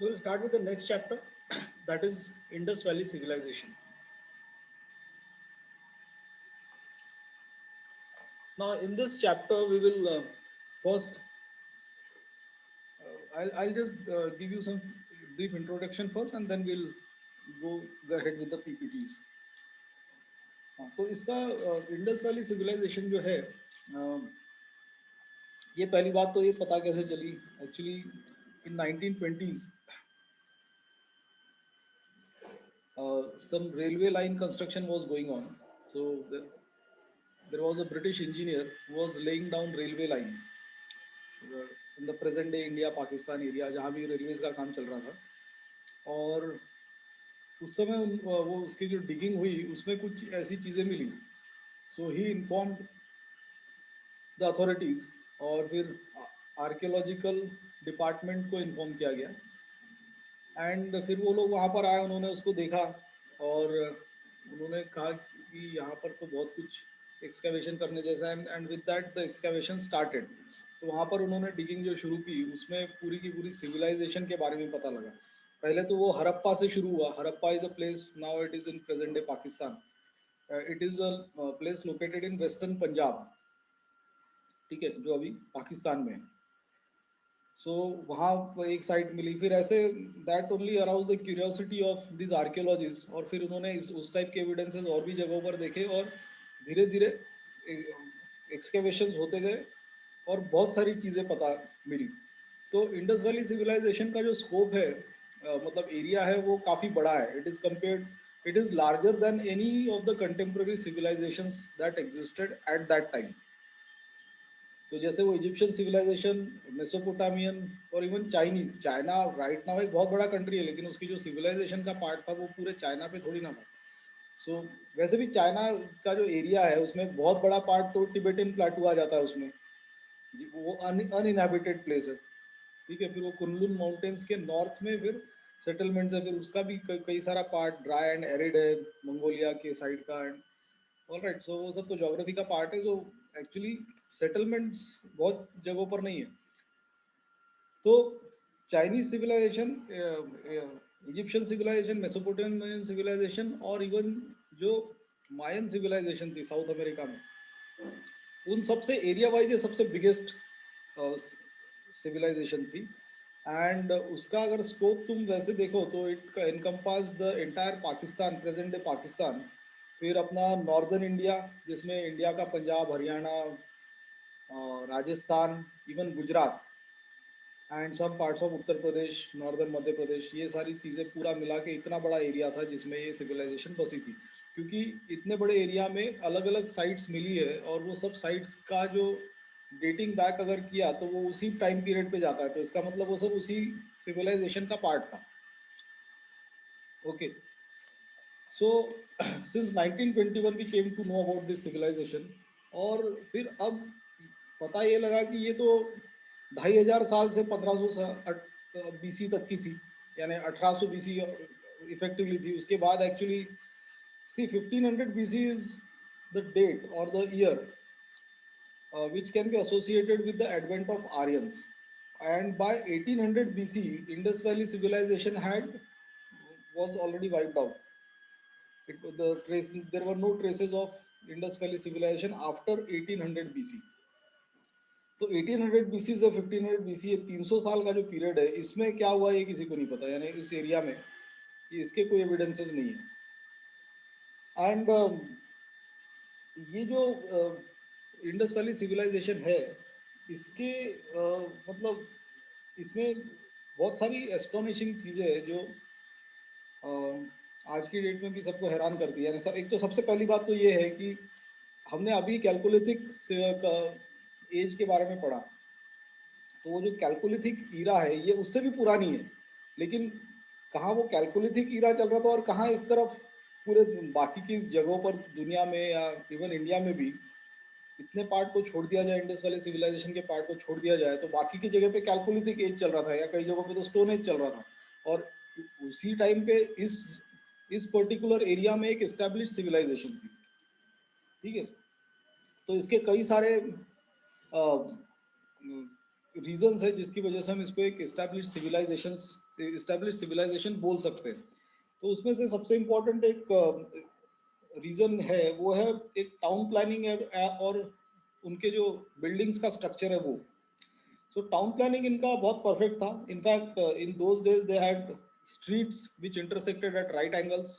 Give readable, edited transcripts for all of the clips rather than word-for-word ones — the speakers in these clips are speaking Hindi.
We will start with the next chapter, that is Indus Valley Civilization. Now, in this chapter, we will first, I'll just give you some brief introduction first, and then we'll go ahead with the PPTs. हाँ, तो इसका इंडस वैली सिविलाइजेशन जो है, ये पहली बात तो ये पता कैसे चली actually in 1920s some railway line construction was going on. So there was a British engineer who was laying down railway line in the present day India Pakistan area जहाँ भी रेलवेज का काम चल रहा था। और उस समय वो उसकी जो डिगिंग हुई उसमें कुछ ऐसी चीज़ें मिली। सो ही इन्फॉर्म्ड द अथॉरिटीज़ और फिर आर्कियोलॉजिकल डिपार्टमेंट को इन्फॉर्म किया गया। एंड फिर वो लोग वहाँ पर आए, उन्होंने उसको देखा और उन्होंने कहा कि यहाँ पर तो बहुत कुछ एक्सकवेशन करने जैसा है। And with that the excavation started. तो वहाँ पर उन्होंने डिगिंग जो शुरू की उसमें पूरी की पूरी सिविलाइजेशन के बारे में पता लगा। पहले तो वो हड़प्पा से शुरू हुआ। Harappa is a place, now it is in present day Pakistan. It is a place located in western Punjab, ठीक है, जो अभी पाकिस्तान में है। सो वहाँ एक साइट मिली, फिर ऐसे that only arouse the curiosity of this archaeologist. और फिर उन्होंने उस टाइप के एविडेंसेस और भी जगहों पर देखे और धीरे धीरे एक्सकेवेशन होते गए और बहुत सारी चीज़ें पता मिली। तो इंडस वैली सिविलाइजेशन का जो स्कोप है, मतलब एरिया है, वो काफ़ी बड़ा है। It is compared, it is larger than any of the contemporary civilisations that existed at that time. तो जैसे वो इजिप्शियन सिविलाइजेशन, मेसोपोटामियन और even Chinese, China right now एक बहुत बड़ा कंट्री है, लेकिन उसकी जो सिविलाइजेशन का पार्ट था वो पूरे चाइना पे थोड़ी ना था। सो वैसे भी चाइना का जो एरिया है उसमें बहुत बड़ा पार्ट तो टिबेटन प्लाटू आ जाता है उसमें। वो अनइनहेबिटेड प्लेस है, ठीक है। फिर वो कुनलुन माउंटेन्स के नॉर्थ में फिर सेटलमेंट्स है, फिर उसका भी कई सारा पार्ट ड्राई एंड एरिड है मंगोलिया के साइड का। एंड ऑल राइट, सो वो सब तो ज्योग्राफी का पार्ट है, जो एक्चुअली सेटलमेंट्स बहुत जगहों पर नहीं है। तो Chinese civilisation, Egyptian civilisation, Mesopotamian civilisation और इवन जो मायन सिविलाइजेशन थी साउथ अमेरिका में, उन सबसे एरिया वाइज ये सबसे बिगेस्ट सिविलाइजेशन थी। एंड उसका अगर स्कोप तुम वैसे देखो तो it encompass the entire Pakistan, present day Pakistan, फिर अपना नॉर्दर्न इंडिया जिसमें इंडिया का Punjab, Haryana, Rajasthan, even Gujarat and some parts of Uttar Pradesh, northern Madhya Pradesh, ये सारी चीज़ें पूरा मिला के इतना बड़ा एरिया था जिसमें ये सिविलाइजेशन बसी थी। क्योंकि इतने बड़े एरिया में अलग अलग साइट्स मिली है और वो सब साइट्स का जो डेटिंग बैक अगर किया तो वो उसी टाइम पीरियड पे जाता है, तो इसका मतलब वो सब उसी सिविलाइजेशन का पार्ट था। Okay, so since 1921 we came to know about this civilisation. और फिर अब पता ये लगा कि ये तो 2500 साल से 1500 BC तक की थी, यानी 1800 BC इफेक्टिवली थी। उसके बाद actually c 1500 BC is the date और the year which can be associated with the advent of Aryans. And by 1800 BC, Indus Valley civilization had was already wiped out. There were no traces of Indus Valley civilization after 1800 BC. तो 1800 BC से 1500 BC, ये 300 साल का जो पीरियड है, इसमें क्या हुआ ये किसी को नहीं पता, यानी इस एरिया में इसके कोई एविडेंसेस नहीं है। एंड ये जो इंडस वैली सिविलाइजेशन है, इसके मतलब इसमें बहुत सारी एस्टोनिशिंग चीज़ें हैं जो आज की डेट में भी सबको हैरान करती है। एक तो सबसे पहली बात तो ये है कि हमने अभी कैलकोलिथिक एज के बारे में पढ़ा, तो वो जो कैलकोलिथिक ईरा है ये उससे भी पुरानी है। लेकिन कहाँ वो कैलकोलिथिक ईरा चल रहा था और कहाँ इस तरफ पूरे बाकी की जगहों पर दुनिया में या इवन इंडिया में भी इतने पार्ट को छोड़ दिया जाए, इंडस वाले सिविलाइजेशन के पार्ट को छोड़ दिया जाए, तो बाकी की जगह पे कैलकोलिथिक एज चल रहा था या कई जगहों पे तो स्टोन एज चल रहा था। और उसी टाइम पे इस पर्टिकुलर एरिया में एक एस्टेब्लिश सिविलाइजेशन थी, ठीक है। तो इसके कई सारे रीजंस है जिसकी वजह से हम इसको एक एस्टेब्लिश सिविलाइजेशन इस्टेब्लिश सिविलाइजेशन बोल सकते हैं। तो उसमें से सबसे इम्पोर्टेंट एक रीजन है, वो है एक टाउन प्लानिंग है और उनके जो बिल्डिंग्स का स्ट्रक्चर है वो। सो टाउन प्लानिंग इनका बहुत परफेक्ट था। In fact in those days they had streets which intersected at right angles.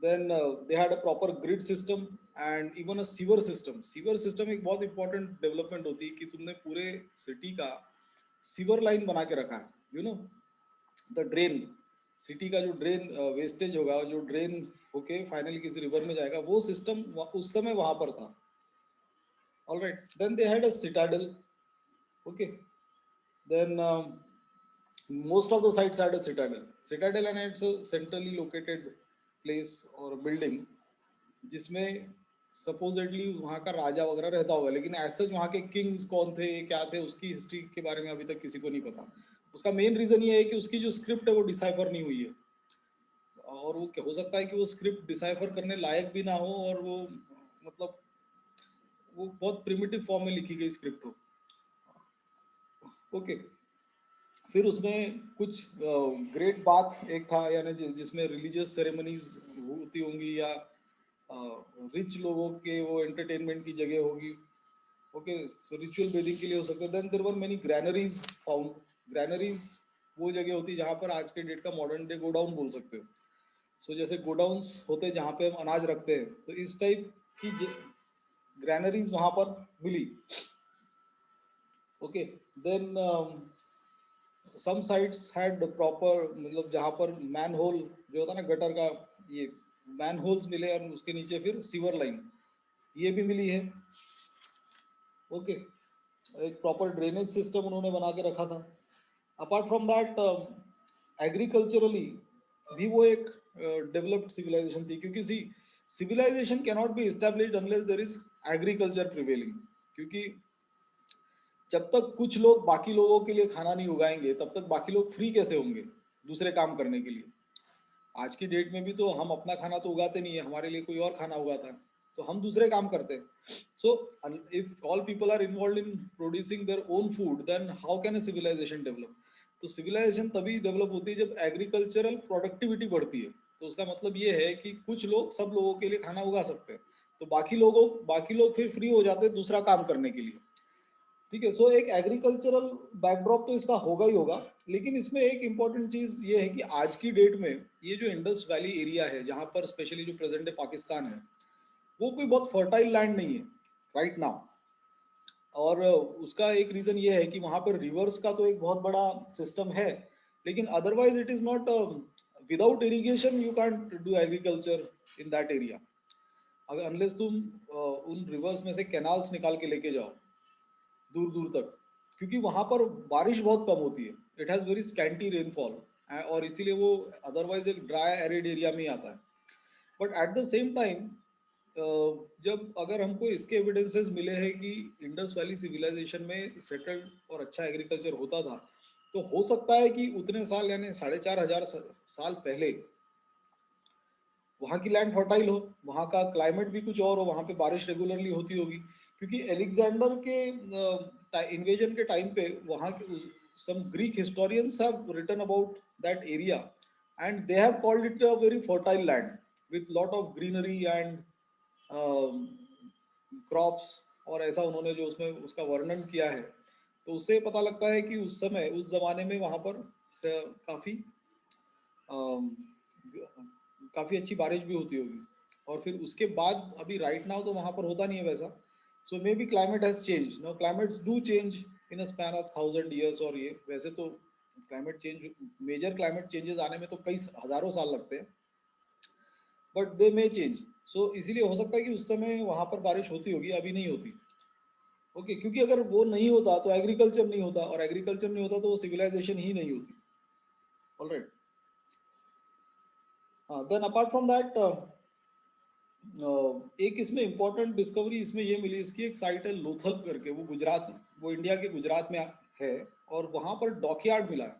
Then they had a proper grid system and even a sewer system. Sewer system एक बहुत important development होती है कि तुमने पूरे city का sewer line बना के रखा है। You know, the drain, city का जो ड्रेन वेस्टेज होगा, जो ड्रेन होके फाइनली किसी रिवर में जाएगा, वो सिस्टम उस समय वहां पर था। All right, then they had a citadel. Okay, then most of the sites had a citadel. Citadel and it's a centrally located place or building जिसमें सपोजिटली वहाँ का राजा वगैरह रहता होगा, लेकिन ऐसे वहाँ के किंग्स कौन थे, क्या थे, उसकी हिस्ट्री के बारे में अभी तक किसी को नहीं पता। उसका मेन रीजन ये है कि उसकी जो स्क्रिप्ट है वो डिसाइफर नहीं हुई है, और वो हो सकता है कि वो स्क्रिप्ट डिसाइफर करने लायक भी ना हो, और वो मतलब वो बहुत प्रिमिटिव फॉर्म में लिखी गई स्क्रिप्ट हो। ओके, फिर उसमें कुछ ग्रेट बात एक था, यानी जिसमें रिलीजियस सेरेमनीज होती होंगी या रिच लोगों के वो एंटरटेनमेंट की जगह होगी। ओके, सो रिचुअल बेदिंग के लिए हो सकता है। Then there were many granaries found. Granaries वो जगह होती है जहाँ पर आज के डेट का मॉडर्न डे गोडाउन बोल सकते हो। सो जैसे गोडाउन्स होते हैं जहाँ पे हम अनाज रखते हैं, तो इस टाइप की ग्रैनरीज वहाँ पर मिली। Okay, then some sites had proper, मतलब जहाँ पर मैन होल जो होता है ना गटर का, ये मैन होल्स मिले, और उसके नीचे फिर सीवर लाइन ये भी मिली है। ओके, एक प्रॉपर ड्रेनेज सिस्टम उन्होंने बना के रखा था। अपार्ट फ्रॉम दैट एग्रीकल्चरली भी वो एक डेवलप्ड सिविलाइजेशन थी, क्योंकि see civilisation can not be established unless there is agriculture prevailing. क्योंकि जब तक कुछ लोग बाकी लोगों के लिए खाना नहीं उगाएंगे, तब तक बाकी लोग फ्री कैसे होंगे दूसरे काम करने के लिए। आज की डेट में भी तो हम अपना खाना तो उगाते नहीं है, हमारे लिए कोई और खाना उगाता है, तो हम दूसरे काम करते हैं। So if all people are involve in producing their own food, then how can a civilisation develop? तो सिविलाइजेशन तभी डेवलप होती है जब एग्रीकल्चरल प्रोडक्टिविटी बढ़ती है। तो उसका मतलब ये है कि कुछ लोग सब लोगों के लिए खाना उगा सकते हैं, तो बाकी लोग फिर फ्री हो जाते हैं दूसरा काम करने के लिए। ठीक है, सो एक एग्रीकल्चरल बैकड्रॉप तो इसका होगा ही होगा। लेकिन इसमें एक इम्पॉर्टेंट चीज ये है कि आज की डेट में ये जो इंडस वैली एरिया है, जहां पर स्पेशली जो प्रेजेंट डे पाकिस्तान है, वो कोई बहुत फर्टाइल लैंड नहीं है राइट नाउ। और उसका एक रीजन ये है कि वहां पर रिवर्स का तो एक बहुत बड़ा सिस्टम है, लेकिन otherwise it is not, without irrigation you can't do agriculture in that area. अगर अनलेस तुम उन रिवर्स में से कैनाल्स निकाल के लेके जाओ दूर दूर तक, क्योंकि वहां पर बारिश बहुत कम होती है, it has very scanty rainfall, और इसीलिए वो अदरवाइज एक ड्राई एरिड एरिया में ही आता है। But at the same time जब अगर हमको इसके एविडेंसेस मिले हैं कि इंडस वैली सिविलाइजेशन में सेटल्ड और अच्छा एग्रीकल्चर होता था, तो हो सकता है कि उतने साल यानी 4,500 साल पहले वहाँ की लैंड फर्टाइल हो, वहाँ का क्लाइमेट भी कुछ और हो, वहाँ पे बारिश रेगुलरली होती होगी। क्योंकि एलेक्जेंडर के इन्वेजन के टाइम पे वहाँ के some Greek historians have written about that area, and they have called it a very fertile land with lot of greenery and crops, और ऐसा उन्होंने जो उसमें उसका वर्णन किया है, तो उससे पता लगता है कि उस समय उस जमाने में वहाँ पर काफ़ी काफ़ी अच्छी बारिश भी होती होगी। और फिर उसके बाद अभी राइट नाउ तो वहाँ पर होता नहीं है वैसा। So may be climate has change, no climates do change in a span of 1000 years, और ये वैसे तो climate change, major climate changes आने में तो कई हज़ारों साल लगते हैं, बट दे मे चेंज। सो इसीलिए हो सकता है कि उस समय वहाँ पर बारिश होती होगी, अभी नहीं होती। ओके, क्योंकि अगर वो नहीं होता तो एग्रीकल्चर नहीं होता, और एग्रीकल्चर नहीं होता तो वो सिविलाइजेशन ही नहीं होती। Alright, then apart from that एक इसमें इंपॉर्टेंट डिस्कवरी इसमें ये मिली, इसकी एक साइट है लोथल करके, वो गुजरात, वो इंडिया के गुजरात में है, और वहाँ पर डॉकयार्ड मिला है।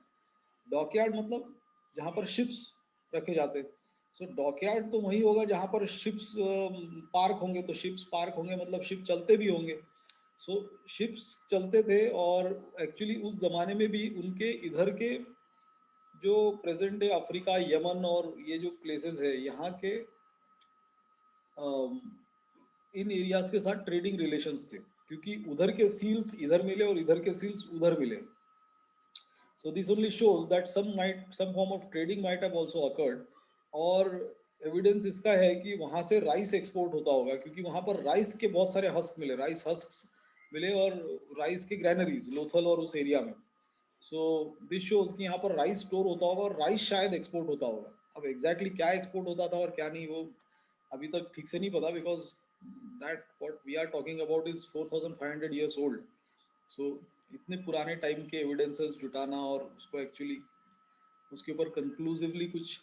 डॉकयार्ड मतलब जहाँ पर शिप्स रखे जाते हैं। सो डॉकयार्ड तो वही होगा जहाँ पर शिप्स पार्क होंगे, तो शिप्स पार्क होंगे मतलब शिप चलते भी होंगे। सो शिप्स चलते थे, और एक्चुअली उस जमाने में भी उनके इधर के जो प्रेजेंट डे अफ्रीका, यमन और ये जो प्लेसेस है यहाँ के इन एरियाज के साथ ट्रेडिंग रिलेशंस थे, क्योंकि उधर के सील्स इधर मिले और इधर के सील्स उधर मिले. So this only shows that some form of trading might have also occurred. और एविडेंस इसका है कि वहां से राइस एक्सपोर्ट होता होगा, क्योंकि वहां पर राइस के बहुत सारे हस्क मिले, राइस हस्क मिले और राइस के ग्रैनरीज लोथल और उस एरिया में. सो दिस शोज कि यहाँ पर राइस स्टोर होता होगा और राइस शायद एक्सपोर्ट होता होगा. अब एग्जैक्टली क्या एक्सपोर्ट होता था और क्या नहीं वो अभी तक ठीक से नहीं पता, because that what we are talking about is 4,500 years old. So इतने पुराने टाइम के एविडेंसेस जुटाना और उसको एक्चुअली उसके ऊपर कंक्लूसिवली कुछ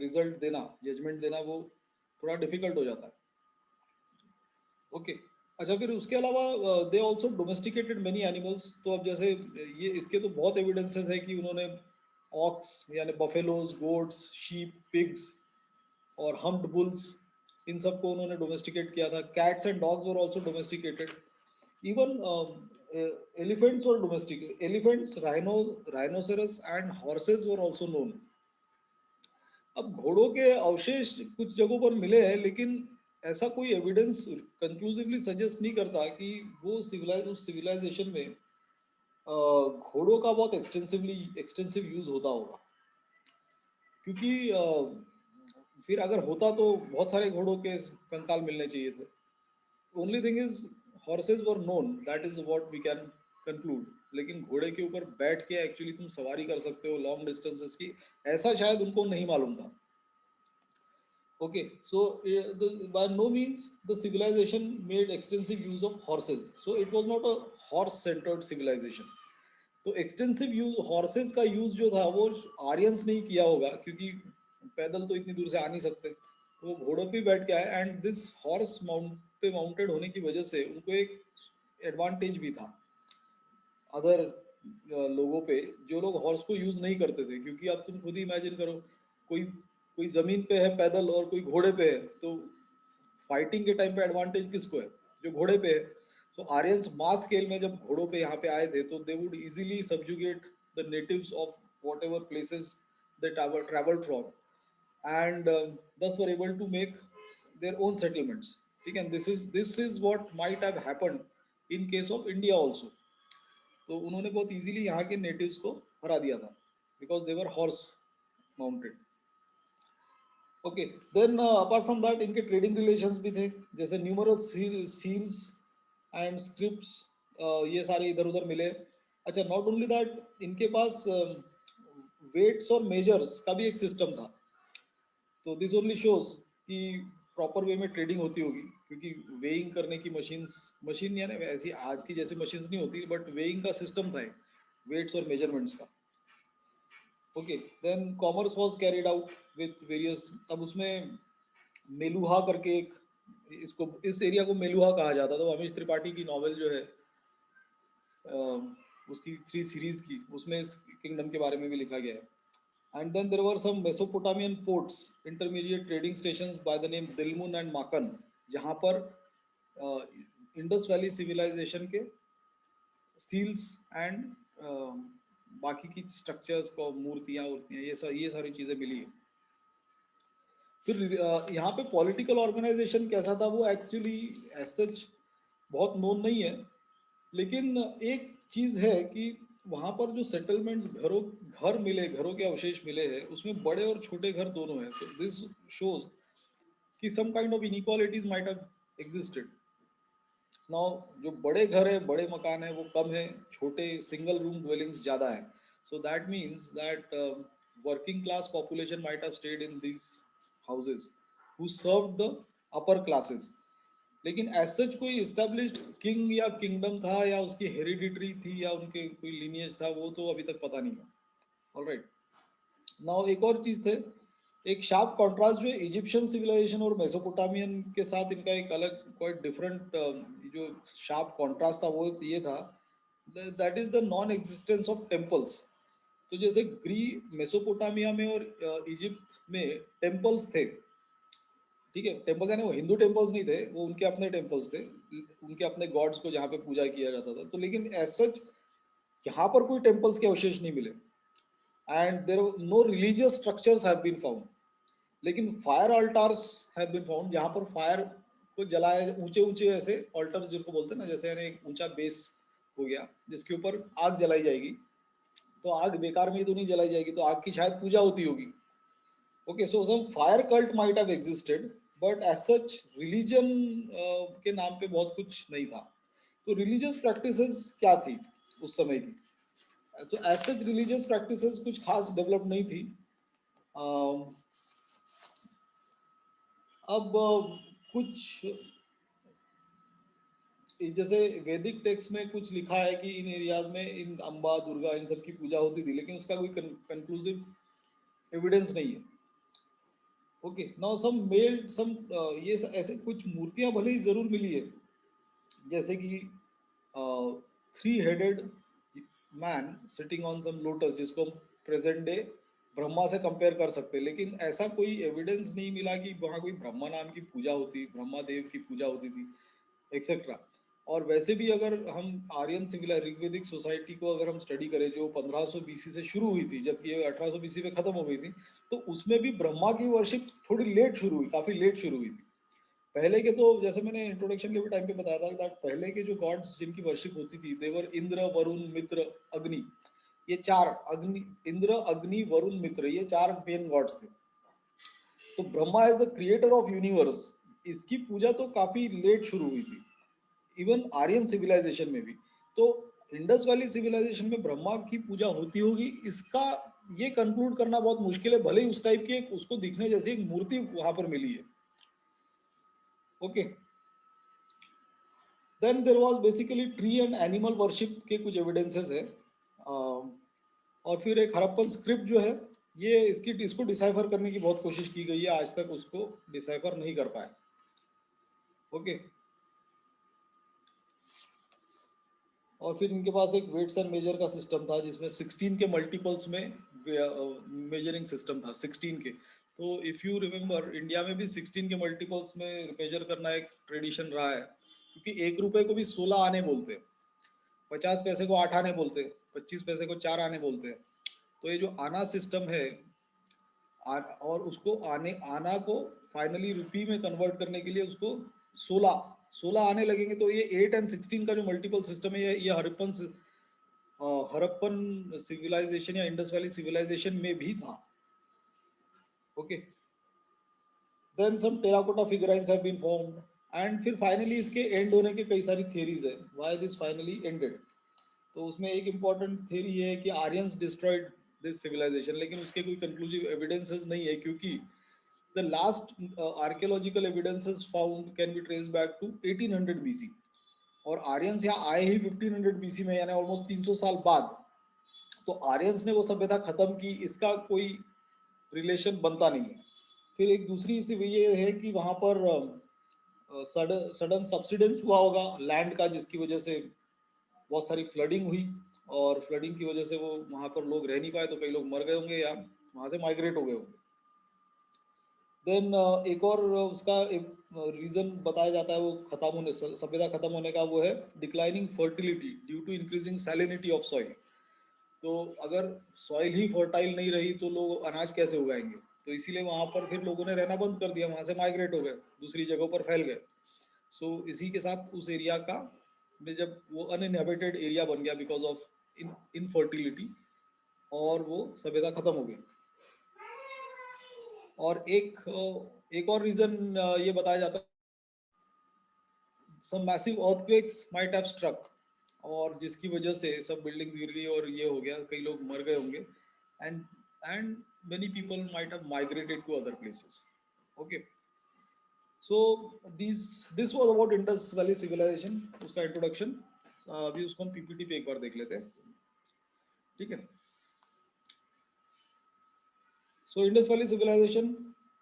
रिजल्ट देना, जजमेंट देना, वो थोड़ा डिफिकल्ट हो जाता है. ओके अच्छा, फिर उसके अलावा they also domesticated many animals. तो अब जैसे ये इसके तो बहुत एविडेंसेस है कि उन्होंने ऑक्स यानी बफेलोज, गोट्स, शीप, पिग्स और हम्प्ड बुल्स, इन सबको उन्होंने डोमेस्टिकेट किया था. Cats and dogs were also domesticated. Even elephants were domestic. Elephants, rhinoceros, and horses were also known. अब घोड़ों के अवशेष कुछ जगहों पर मिले हैं, लेकिन ऐसा कोई एविडेंस कंक्लूसिवली सजेस्ट नहीं करता कि वो उस सिविलाइजेशन में घोड़ों का बहुत एक्सटेंसिव यूज होता होगा. क्योंकि फिर अगर होता तो बहुत सारे घोड़ों के कंकाल मिलने चाहिए थे. Only thing is horses were known, that is what we can conclude. लेकिन घोड़े के ऊपर बैठ के एक्चुअली तुम सवारी कर सकते हो लॉन्ग डिस्टेंसेस की, ऐसा शायद उनको नहीं मालूम था. Okay so by no means the civilisation made extensive use of horses. So it was not a horse centred civilisation. तो एक्सटेंसिव यूज हॉर्सेज का यूज जो था वो आर्यंस ने ही किया होगा, क्योंकि पैदल तो इतनी दूर से आ नहीं सकते, तो वो घोड़ों पे बैठ के आए. एंड दिस हॉर्स पे माउंटेड होने की वजह से उनको एक एडवांटेज भी था अदर लोगों पे, जो लोग हॉर्स को यूज नहीं करते थे. क्योंकि अब तुम खुद ही इमेजिन करो, कोई कोई जमीन पे है पैदल और कोई घोड़े पे है, तो फाइटिंग के टाइम पे एडवांटेज किसको है? जो घोड़े पे है. तो आर्यंस मास स्केल में जब घोड़ों पे यहाँ पे आए थे, तो they would easily subjugate the natives of what ever places they travelled from, and thus were able to make their own settlements. ठीक है, this is what might have happened in case of India also. तो उन्होंने बहुत इजीली यहाँ के नेटिव्स को हरा दिया था, because they were horse mounted. Okay then apart from that इनके ट्रेडिंग रिलेशंस भी थे, जैसे न्यूमरस सील्स एंड स्क्रिप्ट्स, ये सारे इधर उधर मिले. अच्छा, नॉट ओनली दैट, इनके पास वेट्स और मेजर्स का भी एक सिस्टम था. तो दिस ओनली शोज कि प्रॉपर वे में ट्रेडिंग होती होगी, क्योंकि वेइंग करने की मशीन यानी ऐसी आज की जैसी मशीन्स नहीं होती, बट वेइंग का सिस्टम था वेट्स और मेजरमेंट्स का. Okay then commerce was carried out with various. अब उसमें मेलुहा करके एक, इसको इस एरिया को मेलुहा कहा जाता था. तो अमीश त्रिपाठी की नॉवेल जो है उसकी 3 सीरीज की, उसमें इस किंगडम के बारे में भी लिखा गया है. And then there were some Mesopotamian ports, intermediate trading stations by the name Dilmun and Makan, जहाँ पर इंडस वैली सिविलाइजेशन के सील्स एंड बाकी की स्ट्रक्चर्स को, मूर्तियाँ ये सारी चीज़ें मिली है. फिर यहाँ पे पॉलिटिकल ऑर्गेनाइजेशन कैसा था वो एक्चुअली एज सच बहुत नोन नहीं है. लेकिन एक चीज़ है कि वहाँ पर जो सेटलमेंट्स घर मिले, घरों के अवशेष मिले हैं, उसमें बड़े और छोटे घर दोनों हैं. तो दिस शोज कि some kind of inequalities might have existed. Now जो बड़े घर है, बड़े मकान है, वो कम है, छोटे सिंगल रूम ड्वेलिंग्स ज़्यादा है. So that means that working class population might have stayed in these houses who served the upper classes. लेकिन एज सच कोई इस्टेब्लिश्ड किंग या किंगडम था या उसकी हेरिडिटरी थी या उनके कोई लिनियज था, वो तो अभी तक पता नहीं है. ऑलराइट, नाउ एक और चीज थे, एक शार्प कॉन्ट्रास्ट जो इजिप्शियन सिविलाइजेशन और मेसोपोटामियन के साथ इनका एक अलग क्वाइट डिफरेंट जो शार्प कॉन्ट्रास्ट था वो ये था, that is the non existence of temples. तो जैसे मेसोपोटामिया में और इजिप्ट में टेम्पल्स थे, ठीक है, टेम्पल्स यानी वो हिंदू टेम्पल्स नहीं थे, वो उनके अपने टेम्पल्स थे, उनके अपने गॉड्स को जहाँ पे पूजा किया जाता था. तो लेकिन एज सच यहाँ पर कोई टेम्पल्स के अवशेष नहीं मिले. and there were no religious structures have been found. लेकिन फायर अल्टार्स हैव बीन फाउंड, जहां पर फायर को जलाया, ऊंचे ऊंचे ऐसे अल्टर्स जिनको बोलते हैं ना, जैसे यानी एक ऊंचा बेस हो गया जिसके ऊपर आग जलाई जाएगी, तो आग बेकार में ही तो नहीं जलाई जाएगी, तो आग की शायद पूजा होती होगी. Okay, so some fire cult might have existed, but as such religion के नाम पे बहुत कुछ नहीं था. तो रिलीजियस प्रैक्टिसेस क्या थी उस समय की? तो एज सच रिलीजियस प्रैक्टिसेस कुछ खास डेवलप नहीं थी. अब कुछ जैसे वैदिक टेक्स्ट में कुछ लिखा है कि इन एरियाज में इन अम्बा दुर्गा इन सब की पूजा होती थी, लेकिन उसका कोई कंक्लूसिव एविडेंस नहीं है. ओके, नाउ सम मेल सम, ये ऐसे कुछ मूर्तियां भले ही जरूर मिली है, जैसे कि three headed man sitting on some lotus, जिसको हम प्रेजेंट डे ब्रह्मा से कंपेयर कर सकते हैं, लेकिन ऐसा कोई एविडेंस नहीं मिला कि वहाँ कोई ब्रह्मा नाम की पूजा होती, ब्रह्मा देव की पूजा होती थी, एक्सेट्रा. और वैसे भी अगर हम आर्यन सिविलाइज ऋग्वेदिक सोसाइटी को अगर हम स्टडी करें, जो 1500 बीसी से शुरू हुई थी, जबकि ये 1800 बीसी में खत्म हो गई थी, तो उसमें भी ब्रह्मा की वर्शिप थोड़ी लेट शुरू हुई, काफी लेट शुरू हुई थी. पहले के तो, जैसे मैंने इंट्रोडक्शन के भी टाइम पे बताया था that पहले के जो गॉड्स जिनकी वर्शिप होती थी, देवर इंद्र वरुण मित्र अग्नि, ये चार, अग्नि इंद्र अग्नि वरुण मित्र, ये चार मेन गॉड्स थे. तो Brahma as the creator of universe, इसकी पूजा तो काफी लेट शुरू हुई थी, इवन आर्यन सिविलाइजेशन में भी. तो इंडस वैली सिविलाइजेशन में ब्रह्मा की पूजा होती होगी, इसका ये कंक्लूड करना बहुत मुश्किल है, भले ही उस टाइप की उसको दिखने जैसी एक मूर्ति वहां पर मिली है. Okay, then there was basically tree and animal worship के कुछ एविडेंसेस है. और फिर एक हरप्पन स्क्रिप्ट जो है, ये इसको डिसाइफर करने की बहुत कोशिश की गई है, आज तक उसको डिसाइफर नहीं कर पाए. ओके, और फिर इनके पास एक वेट्स एंड मेजर का सिस्टम था, जिसमें 16 के मल्टीपल्स में मेजरिंग सिस्टम था, 16 के. तो इफ यू रिमेम्बर, इंडिया में भी 16 के मल्टीपल्स में मेजर करना एक ट्रेडिशन रहा है, क्योंकि 1 रुपए को भी 16 आने बोलते हैं, 50 पैसे को 8 आने बोलते हैं, 25 पैसे को 4 आने बोलते हैं. तो ये जो आना सिस्टम है, और उसको आना को फाइनली रुपी में कन्वर्ट करने के लिए उसको 16 16 आने लगेंगे. तो ये 8 एंड 16 का जो मल्टीपल सिस्टम है, ये हरप्पन सिविलाइजेशन या इंडस वैली सिविलाइजेशन में भी था. Okay, then some terracotta figurines have been formed, and फिर फाइनली इसके एंड होने के कई सारी थियरीज है, व्हाई दिस फाइनली एंडेड. तो उसमें एक इम्पॉर्टेंट थियरी है कि आर्यंस डिस्ट्रॉयड दिस सिविलाइजेशन, लेकिन उसके कोई कंक्लूसिव एविडेंसेस नहीं है, क्योंकि the last archaeological evidences found can be traced back to 1800 BC, और आर्यंस यहाँ आए ही 1500 बीसी में, यानी ऑलमोस्ट 300 साल बाद. तो आर्यंस ने वो सभ्यता खत्म की, इसका कोई रिलेशन बनता नहीं है. फिर एक दूसरी सी ये है कि वहां पर सडन सब्सिडेंस हुआ होगा लैंड का, जिसकी वजह से बहुत सारी फ्लडिंग हुई, और फ्लडिंग की वजह से वो वहां पर लोग रह नहीं पाए, तो कई लोग मर गए होंगे या वहां से माइग्रेट हो गए होंगे. देन एक और उसका रीजन बताया जाता है, वो खत्म होने, सभ्यता खत्म होने का, वो है declining fertility due to increasing salinity of soil. तो अगर सॉइल ही फर्टाइल नहीं रही तो लोग अनाज कैसे उगाएंगे? तो इसीलिए वहां पर फिर लोगों ने रहना बंद कर दिया, वहां से माइग्रेट हो गए, दूसरी जगहों पर फैल गए. सो इसी के साथ उस एरिया का जब वो अनइनहेबिटेड एरिया बन गया बिकॉज ऑफ इनफर्टिलिटी, और वो सभ्यता खत्म हो गई. और एक और रीजन ये बताया जाता है, some massive earthquakes might have struck, और जिसकी वजह से सब बिल्डिंग्स गिर गई और ये हो गया, कई लोग मर गए होंगे, and and many people might have migrated to other places. Okay, so this was about Indus Valley civilization, उसका इंट्रोडक्शन. अभी उसको हम पीपीटी पे एक बार देख लेते हैं, ठीक है. So Indus Valley civilization,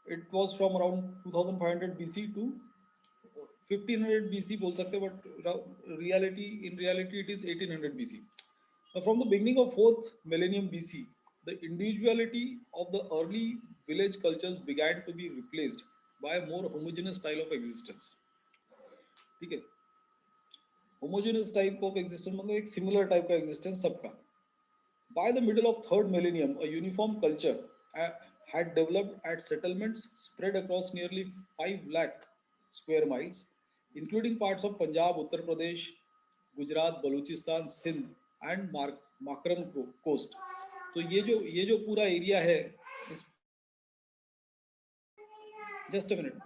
it was from around 2500 BC to 1500 BC बोल सकते हैं, but in reality it is 1800 BC. Now, from the beginning of 4th millennium BC, the individuality of the early village cultures began to be replaced by a more homogeneous style of existence. ठीक है, homogeneous type of existence मतलब एक similar type का existence सबका. By the middle of third millennium, a uniform culture uh, had developed at settlements spread across nearly 5 lakh square miles, including parts of Punjab, Uttar Pradesh, Gujarat, Balochistan, Sindh, and Makran coast. तो ये जो पूरा एरिया है, just a minute.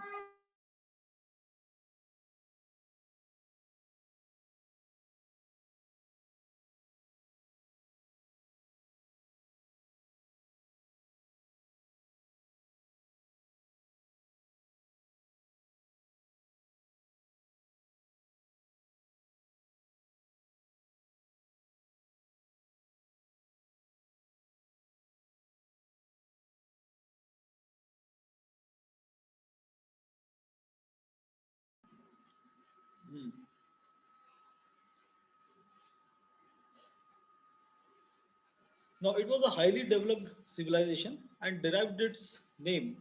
Now, it was a highly developed civilization and derived its name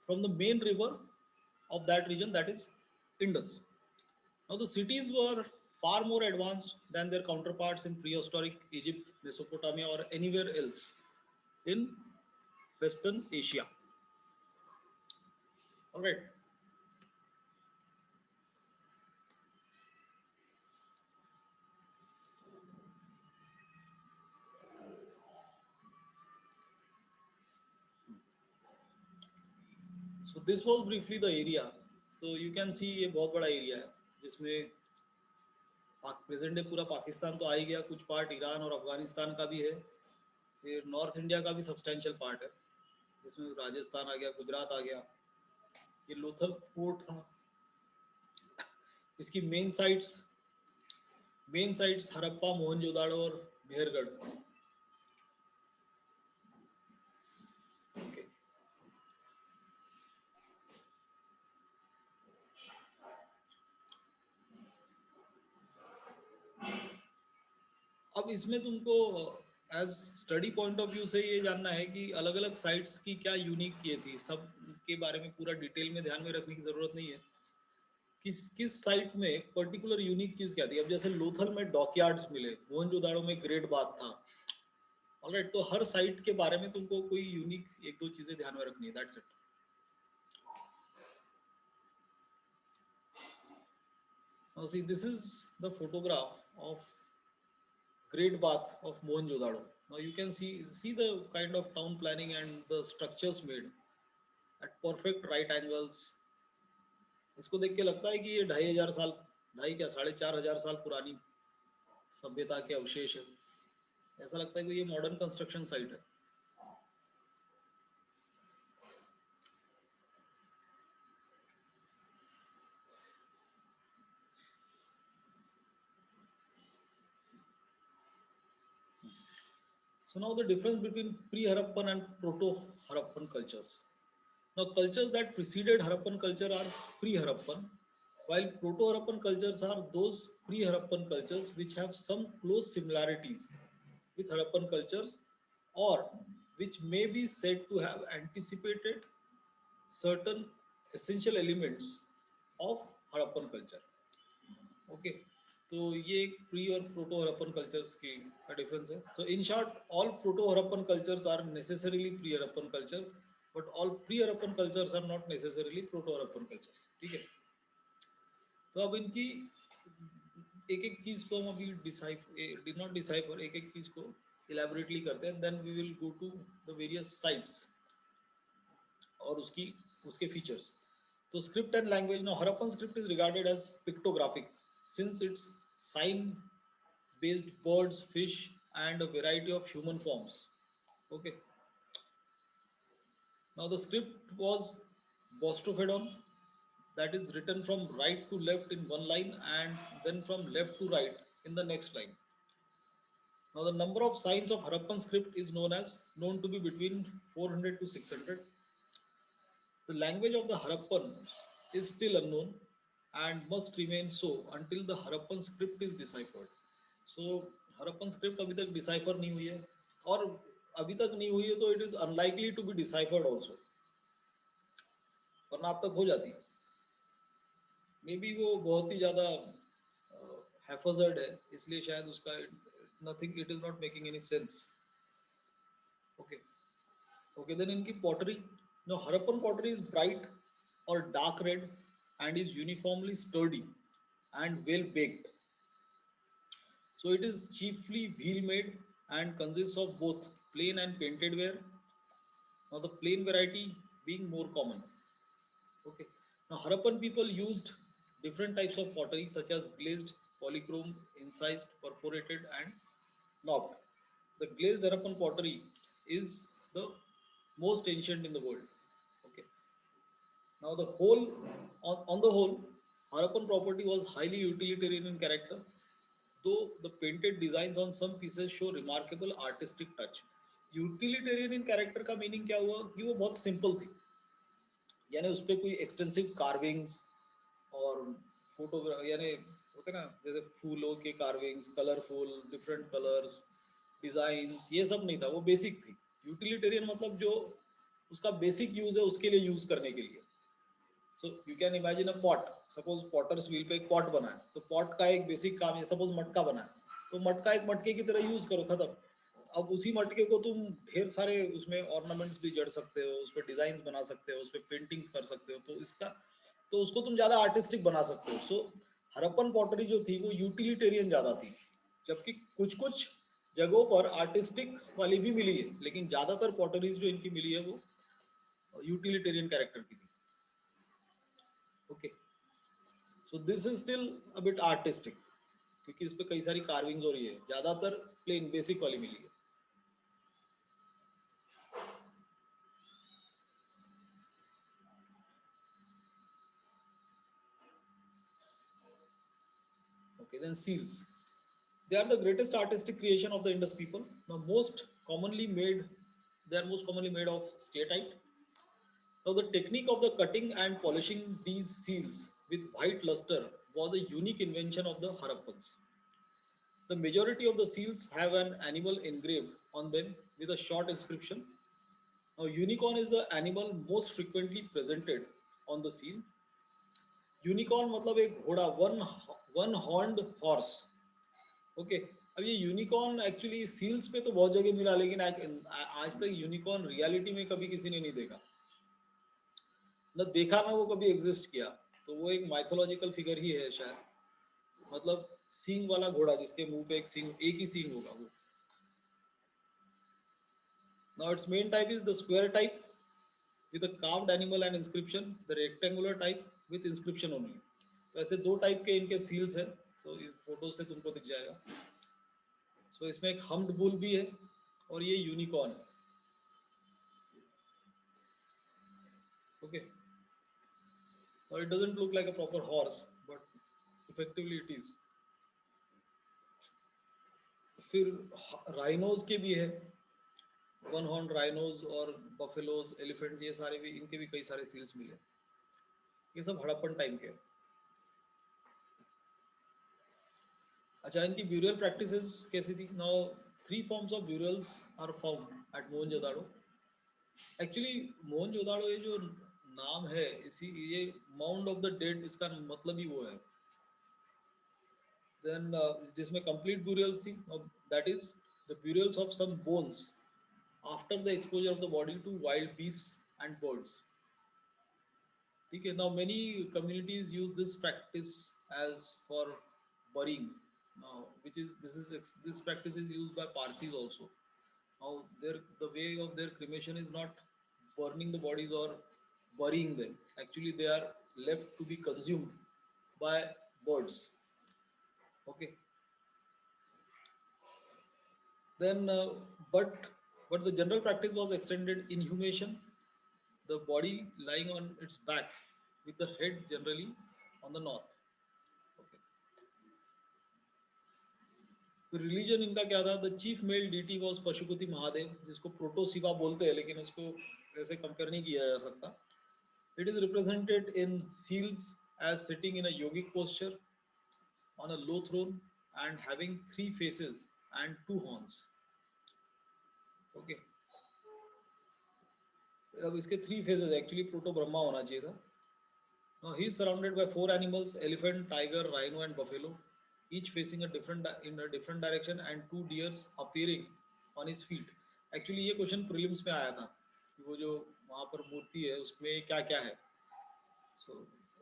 from the main river of that region, that is Indus. Now, the cities were far more advanced than their counterparts in prehistoric Egypt, Mesopotamia, or anywhere else in Western Asia. All right. So this was briefly the area. So you can see ये बहुत बड़ा एरिया है जिसमें प्रेजेंट डे पूरा पाकिस्तान तो आ ही गया, कुछ पार्ट ईरान और अफगानिस्तान का भी है, फिर नॉर्थ इंडिया का भी सब्सटेंशियल पार्ट है जिसमें राजस्थान आ गया, गुजरात आ गया. ये लोथल पोर्ट था. इसकी मेन साइट्स हरप्पा, मोहनजोदाड़ो और मेहरगढ़. Okay. अब इसमें तुमको as study point of view से ये जानना है कि अलग अलग साइट्स की क्या यूनिक ये थी, सब के बारे में पूरा डिटेल में ध्यान में रखने की जरूरत नहीं है. किस किस साइट में पर्टिकुलर यूनिक चीज क्या थी. अब जैसे लोथल में डॉकयार्ड्स मिले, मोहनजोदाड़ो में ग्रेट बाथ था. ऑलराइट, तो हर साइट के बारे में तुमको कोई यूनिक एक दो चीजें ध्यान में रखनी है, that's it. Now see, this is the photograph of Great Bath of Mohenjo-daro. Now you can see the kind of town planning and the structures made at perfect right angles. इसको देख के लगता है कि ये 2500 साल, ढाई क्या 4500 साल पुरानी सभ्यता के अवशेष है. ऐसा लगता है कि ये मॉडर्न कंस्ट्रक्शन साइट है. So now the difference between pre-Harappan and proto-Harappan cultures. Now, cultures that preceded Harappan culture are pre-Harappan, while proto-Harappan cultures are those pre-Harappan cultures which have some close similarities with Harappan cultures, or which may be said to have anticipated certain essential elements of Harappan culture. Okay, तो ये एक प्री और प्रोटो हरप्पन कल्चर्स की का डिफरेंस है. So in short, all proto Harappan cultures are necessarily pre Harappan cultures, but all pre Harappan cultures are not necessarily proto Harappan cultures. ठीक है. तो अब इनकी एक एक चीज को हम अभी डिसाइफर नॉट डिसाइफर एक एक चीज को इलेबोरेटली करते हैं, then we will go to the various sites और उसकी उसके फीचर्स. तो script and language. Now Harappan script is regarded as pictographic since its sign based birds, fish, and a variety of human forms. Okay. Now the script was Bostrophodon, that is written from right to left in one line and then from left to right in the next line. Now the number of signs of Harappan script is known to be between 400 to 600. The language of the Harappan is still unknown and must remain so until the Harappan script is deciphered. So Harappan script अभी तक decipher नहीं हुई है, और अभी तक नहीं हुई है तो it is unlikely to be deciphered also, वरना अब तक हो जाती. मे बी वो बहुत ही ज़्यादा हैफर्ड है, इसलिए शायद उसका nothing, it is not making any sense. Okay. Okay, then in pottery, now Harappan pottery is bright or dark red and is uniformly sturdy and well baked. So it is chiefly wheel made and consists of both plain and painted ware. Now the plain variety being more common. Okay. Now Harappan people used different types of pottery such as glazed, polychrome, incised, perforated, and knobbed. The glazed Harappan pottery is the most ancient in the world. Okay. Now on the whole, Harappan property was highly utilitarian in character, though the painted designs on some pieces show remarkable artistic touch. Utilitarian in character का मीनिंग क्या हुआ कि वो बहुत सिंपल थी, यानी उस पर कोई एक्सटेंसिव कार्विंग्स और फोटोग्राफ यानी होते ना जैसे फूलों के carvings, colourful different colours, designs, ये सब नहीं था, वो बेसिक थी. यूटिलिटेरियन मतलब जो उसका बेसिक यूज है उसके लिए यूज करने के लिए. So you can imagine a pot, suppose potter's wheel पे एक पॉट बना है, तो पॉट का एक बेसिक काम है, सपोज मटका बना है, तो मटका एक मटके की तरह यूज करो, खत्म. अब उसी मटके को तुम ढेर सारे उसमें ऑर्नामेंट्स भी जड़ सकते हो, उस पर डिजाइन बना सकते हो, उस पर पेंटिंग्स कर सकते हो, तो इसका तो उसको तुम ज्यादा आर्टिस्टिक बना सकते हो. सो हरप्पन पॉटरी जो थी वो यूटिलिटेरियन ज्यादा थी, जबकि कुछ कुछ जगहों पर आर्टिस्टिक वाली भी मिली है, लेकिन ज्यादातर पॉटरीज जो इनकी मिली है वो यूटिलिटेरियन कैरेक्टर की थी. Okay, so this is still a bit artistic, क्योंकि इस पे कई सारी कार्विंग्स हो रही है, ज्यादातर प्लेन बेसिक वाली मिली है. Okay, then seals. They are the greatest artistic creation of the Indus people. Now, they are most commonly made of steatite. Now, the technique of the cutting and polishing these seals with white luster was a unique invention of the Harappans. The majority of the seals have an animal engraved on them with a short inscription. Now, unicorn is the animal most frequently presented on the seal. Unicorn मतलब एक घोड़ा, वन हॉर्न्ड हॉर्स. ओके, अब ये यूनिकॉर्न एक्चुअली सील्स पे तो बहुत जगह मिला, लेकिन आज तक यूनिकॉर्न रियलिटी में कभी किसी ने नहीं देखा, न देखा ना वो कभी एग्जिस्ट किया. तो वो एक माइथोलॉजिकल फिगर ही है शायद, मतलब सींग वाला घोड़ा जिसके मुंह पे एक ही सींग होगा वो. Now it's main type is the square type with a carved animal and inscription, the rectangular type with inscription only. तो ऐसे दो टाइप के इनके सील्स हैं. सो इस फोटो से तुमको दिख जाएगा. सो इसमें एक हम्ड बुल भी है और ये यूनिकॉर्न. ओके, और it doesn't look like a proper horse but effectively it is. फिर राइनोज के भी है, वन हॉर्न राइनोज और बफेलोज, एलिफेंट्स, ये सारे भी, इनके भी कई सारे सील्स मिले. ये सब हड़प्पन टाइम के. अच्छा, इनकी ब्यूरियल प्रैक्टिसेस कैसी थी? Now three forms of burials are found at Mohenjodaro. Actually Mohenjodaro ये जो नाम है, इसी ये माउंड ऑफ द डेड, इसका मतलब ही वो है. देन जिसमें कंप्लीट ब्यूरियल्स थी, that is the burials of some bones after the exposure of the body to wild beasts and birds. ठीक है. Now many communities use this practice as for burying, now which is this practice is used by Parsis also. Now the way of their cremation is not burning the bodies or burying them, actually they are left to be consumed by birds. Okay, then but the general practice was extended inhumation, the body lying on its back with the head generally on the north. Okay. Religion इनका क्या था? The chief male deity was Pashupati Mahadev, जिसको प्रोटोसिवा बोलते हैं, लेकिन उसको वैसे कंपेयर नहीं किया जा सकता. It is represented in seals as sitting in a yogic posture on a low throne and having three faces and two horns. Okay, अब इसके three faces, actually proto Brahma होना चाहिए था. Now he is surrounded by four animals: elephant, tiger, rhino, and buffalo, each facing a different in a different direction, and two deers appearing on his feet. Actually ये क्वेश्चन प्रीलिम्स में आया था कि वो जो वहाँ पर मूर्ति है उसमें क्या क्या है. सो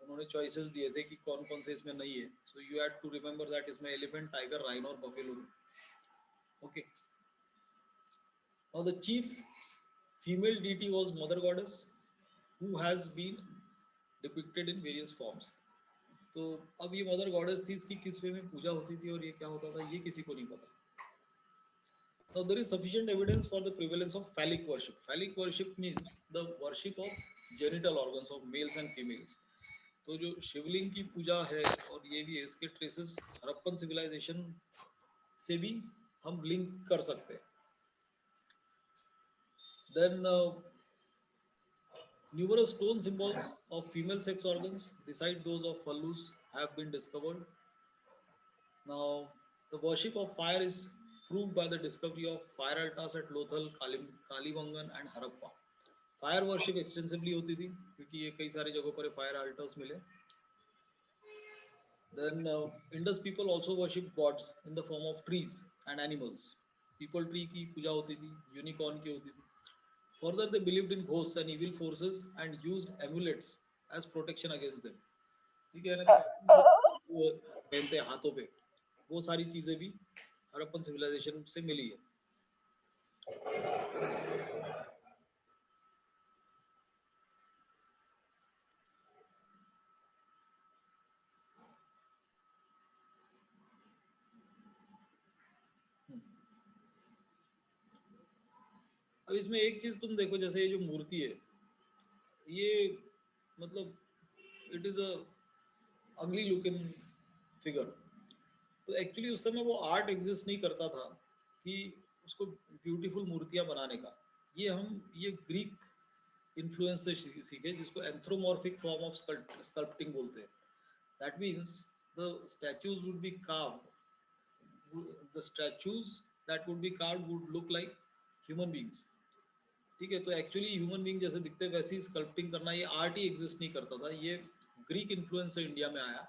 उन्होंने चॉइसेस दिए थे कि कौन कौन से इसमें नहीं है. So you had to remember that इसमें एलिफेंट, टाइगर, राइनो और buffalo. Okay. Now the chief female deity was mother goddess who has been depicted in various forms. तो अब ये मदर गॉडेस थी, इसकी किस वे में पूजा होती थी और ये क्या होता था ये किसी को नहीं पता. Now there is sufficient evidence for the prevalence of phallic worship. Phallic worship means the worship of genital organs of males and females. तो जो शिवलिंग की पूजा है और ये भी है, इसके ट्रेसेस हड़प्पन सिविलाइजेशन से भी हम लिंक कर सकते हैं. Then numerous stone symbols of female sex organs beside those of phallus have been discovered. Now, the worship of fire is proved by the discovery of fire altars at Lothal, Kalibangan and Harappa. Fire worship extensively होती थी क्योंकि ये कई सारी जगहों पर फायर अल्टर्स मिले. Then Indus people also worship gods in the form of trees and animals. People tree की पूजा होती थी, यूनिकॉर्न की होती थी. Further, they believed in ghosts and evil forces and used amulets as protection against them. ठीक है ना, वो पहनते हैं हाथों पे, वो सारी चीजें भी हड़प्पन सिविलाइजेशन से मिली है. अब इसमें एक चीज तुम देखो, जैसे ये जो मूर्ति है ये मतलब इट इज अ अगली लुकिंग फिगर. तो एक्चुअली उस समय वो आर्ट एग्जिस्ट नहीं करता था कि उसको ब्यूटीफुल मूर्तियां बनाने का. ये ग्रीक इन्फ्लुएंस से सीखे, जिसको एंथ्रोमॉर्फिक फॉर्म ऑफ स्कल्पटिंग बोलते हैं. That means the statues would be carved, the statues that would be carved would look like human beings. ठीक है, तो एक्चुअली ह्यूमन बीइंग जैसे दिखते हैं वैसी स्कल्पटिंग करना, ये आर्ट ही एग्जिस्ट नहीं करता था. ये ग्रीक इन्फ्लुएंस से इंडिया में आया.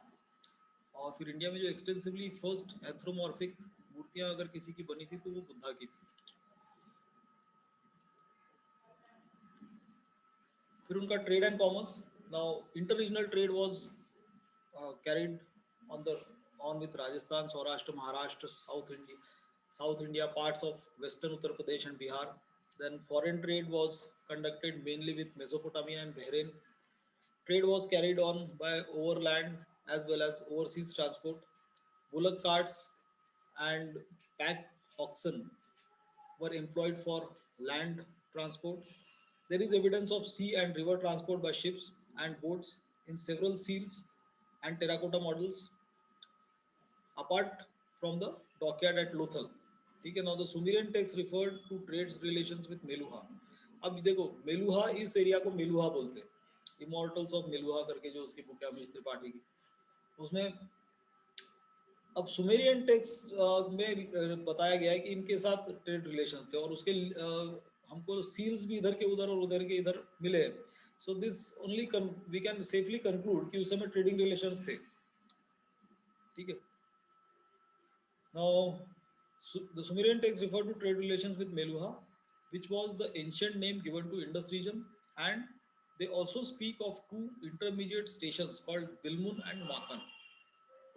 और फिर इंडिया में जो एक्सटेंसिवली फर्स्ट एंथ्रोमॉर्फिक मूर्तियां अगर किसी की बनी थी तो वो बुद्धा की थी. फिर उनका trade and commerce. Now interregional trade was carried on the on with Rajasthan, Saurashtra, Maharashtra, South India, parts of Western Uttar Pradesh and Bihar. Then foreign trade was conducted mainly with Mesopotamia and Bahrain. Trade was carried on by overland as well as overseas transport. Bullock carts and pack oxen were employed for land transport. There is evidence of sea and river transport by ships and boats in several seals and terracotta models, apart from the dockyard at Lothal. ठीक है. Now the Sumerian text referred to trade relations with Meluha. अब देखो, मेलुहा, इस एरिया को मेलुहा बोलते हैं. इमोर्टल्स ऑफ मेलुहा करके जो उसकी बुक है अमीश त्रिपाठी की, उसमें अब सुमेरियन टेक्स्ट में बताया गया है कि इनके साथ ट्रेड रिलेशंस थे और उसके हमको सील्स भी इधर के उधर और उधर के इधर मिले. So this only we can safely conclude कि उस समय ट्रेडिंग रिलेशंस थे. ठीक है. Now the Sumerian texts refer to trade relations with Meluha, which was the ancient name given to Indus region, and they also speak of two intermediate stations called Dilmun and Makan.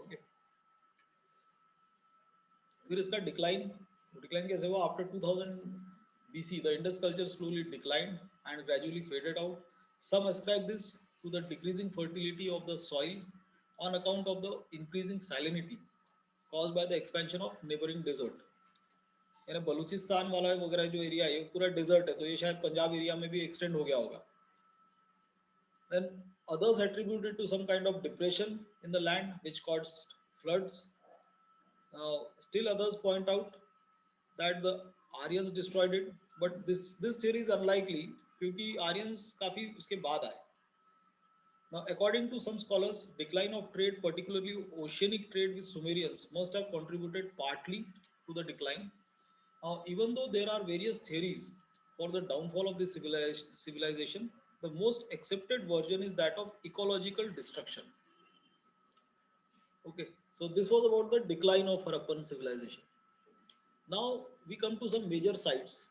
Okay. फिर इसका डिक्लाइन कैसे हुआ? After 2000 BC the Indus culture slowly declined and gradually faded out. Some ascribe this to the decreasing fertility of the soil on account of the increasing salinity caused by the expansion of neighboring desert. यानी बलूचिस्तान वाला वगैरह जो एरिया है पूरा डेजर्ट है, तो ये शायद पंजाब एरिया में भी एक्सटेंड हो गया होगा. Then others attribute it to some kind of depression in the land which caused floods. Still others point out that the Aryans destroyed it, but this theory is unlikely क्योंकि Aryans काफी उसके बाद आए. Now, according to some scholars, decline of trade, particularly oceanic trade with Sumerians, must have contributed partly to the decline. Even though there are various theories for the downfall of this civilization, the most accepted version is that of ecological destruction. Okay, so this was about the decline of Harappan civilization. Now we come to some major sites